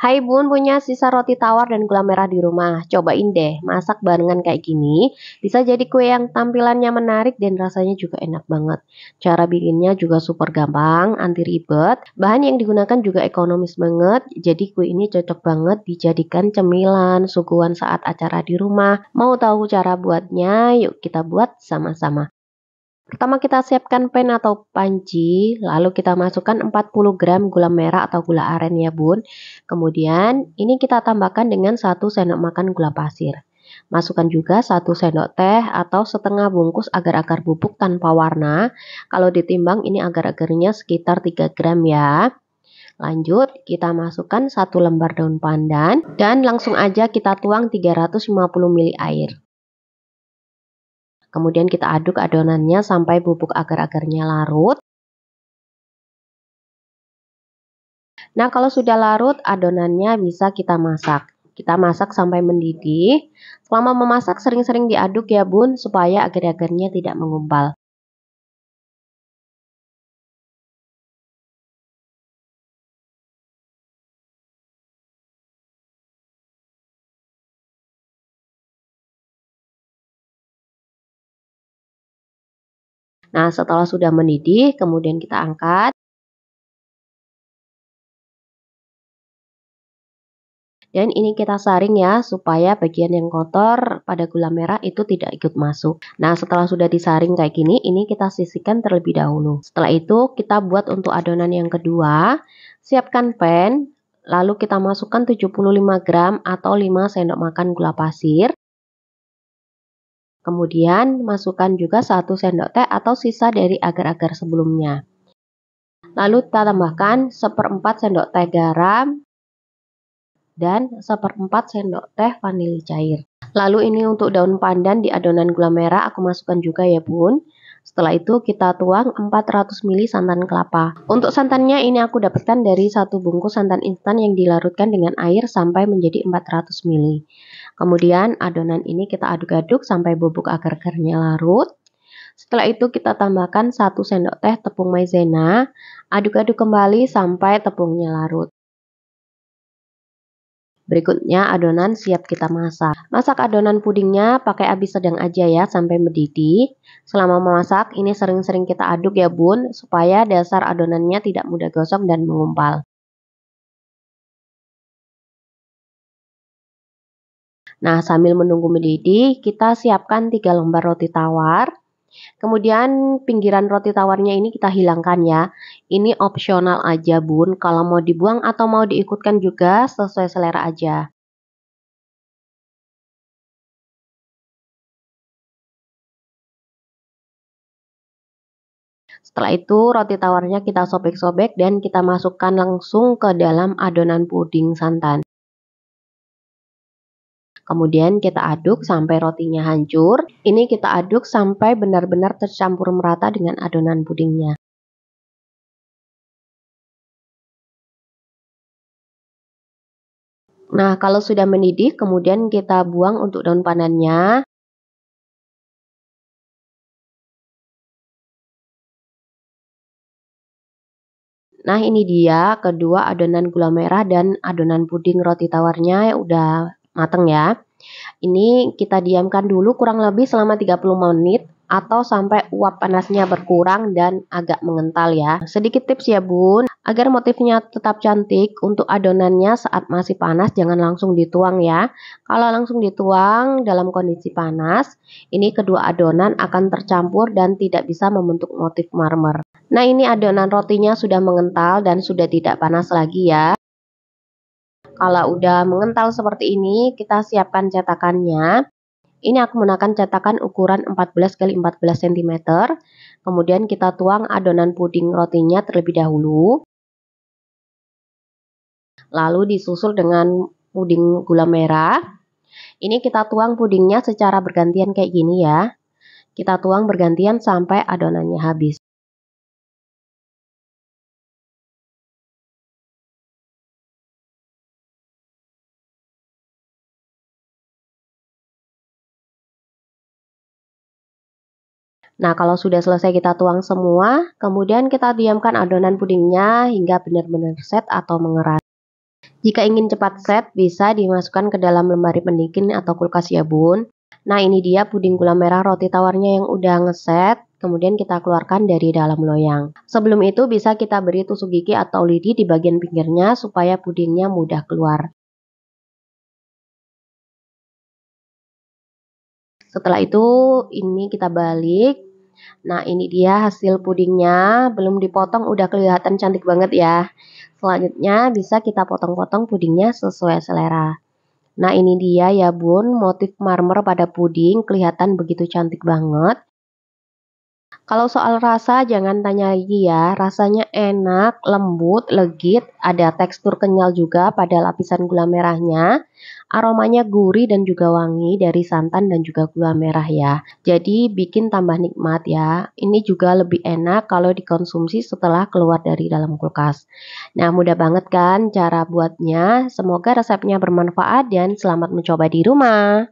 Hai Bun, punya sisa roti tawar dan gula merah di rumah. Cobain deh, masak barengan kayak gini. Bisa jadi kue yang tampilannya menarik dan rasanya juga enak banget. Cara bikinnya juga super gampang, anti ribet. Bahan yang digunakan juga ekonomis banget. Jadi kue ini cocok banget dijadikan cemilan, suguhan saat acara di rumah. Mau tahu cara buatnya? Yuk kita buat sama-sama. Pertama kita siapkan pan atau panci, lalu kita masukkan 40 gram gula merah atau gula aren ya bun. Kemudian ini kita tambahkan dengan 1 sendok makan gula pasir. Masukkan juga 1 sendok teh atau setengah bungkus agar-agar bubuk tanpa warna. Kalau ditimbang ini agar-agarnya sekitar 3 gram ya. Lanjut kita masukkan 1 lembar daun pandan dan langsung aja kita tuang 350 ml air. Kemudian kita aduk adonannya sampai bubuk agar-agarnya larut. Nah, kalau sudah larut, adonannya bisa kita masak. Kita masak sampai mendidih. Selama memasak sering-sering diaduk ya bun, supaya agar-agarnya tidak mengumpal. Nah, setelah sudah mendidih, kemudian kita angkat. Dan ini kita saring ya, supaya bagian yang kotor pada gula merah itu tidak ikut masuk. Nah, setelah sudah disaring kayak gini, ini kita sisihkan terlebih dahulu. Setelah itu, kita buat untuk adonan yang kedua. Siapkan pan, lalu kita masukkan 75 gram atau 5 sendok makan gula pasir. Kemudian, masukkan juga 1 sendok teh atau sisa dari agar-agar sebelumnya. Lalu kita tambahkan 1/4 sendok teh garam dan 1/4 sendok teh vanili cair. Lalu ini untuk daun pandan di adonan gula merah aku masukkan juga ya bun. Setelah itu kita tuang 400 ml santan kelapa. Untuk santannya ini aku dapatkan dari 1 bungkus santan instan yang dilarutkan dengan air sampai menjadi 400 ml. Kemudian adonan ini kita aduk-aduk sampai bubuk agar-agarnya larut. Setelah itu kita tambahkan 1 sendok teh tepung maizena. Aduk-aduk kembali sampai tepungnya larut. Berikutnya adonan siap kita masak. Masak adonan pudingnya pakai api sedang aja ya sampai mendidih. Selama memasak ini sering-sering kita aduk ya bun, supaya dasar adonannya tidak mudah gosong dan mengumpal. Nah, sambil menunggu mendidih, kita siapkan 3 lembar roti tawar. Kemudian pinggiran roti tawarnya ini kita hilangkan ya. Ini opsional aja bun, kalau mau dibuang atau mau diikutkan juga sesuai selera aja. Setelah itu roti tawarnya kita sobek-sobek dan kita masukkan langsung ke dalam adonan puding santan. Kemudian kita aduk sampai rotinya hancur. Ini kita aduk sampai benar-benar tercampur merata dengan adonan pudingnya. Nah, kalau sudah mendidih, kemudian kita buang untuk daun pandannya. Nah, ini dia kedua adonan gula merah dan adonan puding roti tawarnya udah mateng ya. Ini kita diamkan dulu kurang lebih selama 30 menit atau sampai uap panasnya berkurang dan agak mengental ya. Sedikit tips ya bun, agar motifnya tetap cantik, untuk adonannya saat masih panas jangan langsung dituang ya. Kalau langsung dituang dalam kondisi panas, ini kedua adonan akan tercampur dan tidak bisa membentuk motif marmer. Nah, ini adonan rotinya sudah mengental dan sudah tidak panas lagi ya. Kalau udah mengental seperti ini, kita siapkan cetakannya. Ini aku menggunakan cetakan ukuran 14 x 14 cm. Kemudian kita tuang adonan puding rotinya terlebih dahulu. Lalu disusul dengan puding gula merah. Ini kita tuang pudingnya secara bergantian kayak gini ya. Kita tuang bergantian sampai adonannya habis. Nah, kalau sudah selesai kita tuang semua, kemudian kita diamkan adonan pudingnya hingga benar-benar set atau mengeras. Jika ingin cepat set, bisa dimasukkan ke dalam lemari pendingin atau kulkas ya bun. Nah ini dia puding gula merah roti tawarnya yang udah ngeset, kemudian kita keluarkan dari dalam loyang. Sebelum itu bisa kita beri tusuk gigi atau lidi di bagian pinggirnya supaya pudingnya mudah keluar. Setelah itu ini kita balik. Nah ini dia hasil pudingnya, belum dipotong udah kelihatan cantik banget ya. Selanjutnya bisa kita potong-potong pudingnya sesuai selera. Nah ini dia ya bun, motif marmer pada puding kelihatan begitu cantik banget. Kalau soal rasa jangan tanya lagi ya, rasanya enak, lembut, legit, ada tekstur kenyal juga pada lapisan gula merahnya. Aromanya gurih dan juga wangi dari santan dan juga gula merah ya. Jadi bikin tambah nikmat ya. Ini juga lebih enak kalau dikonsumsi setelah keluar dari dalam kulkas. Nah mudah banget kan cara buatnya. Semoga resepnya bermanfaat dan selamat mencoba di rumah.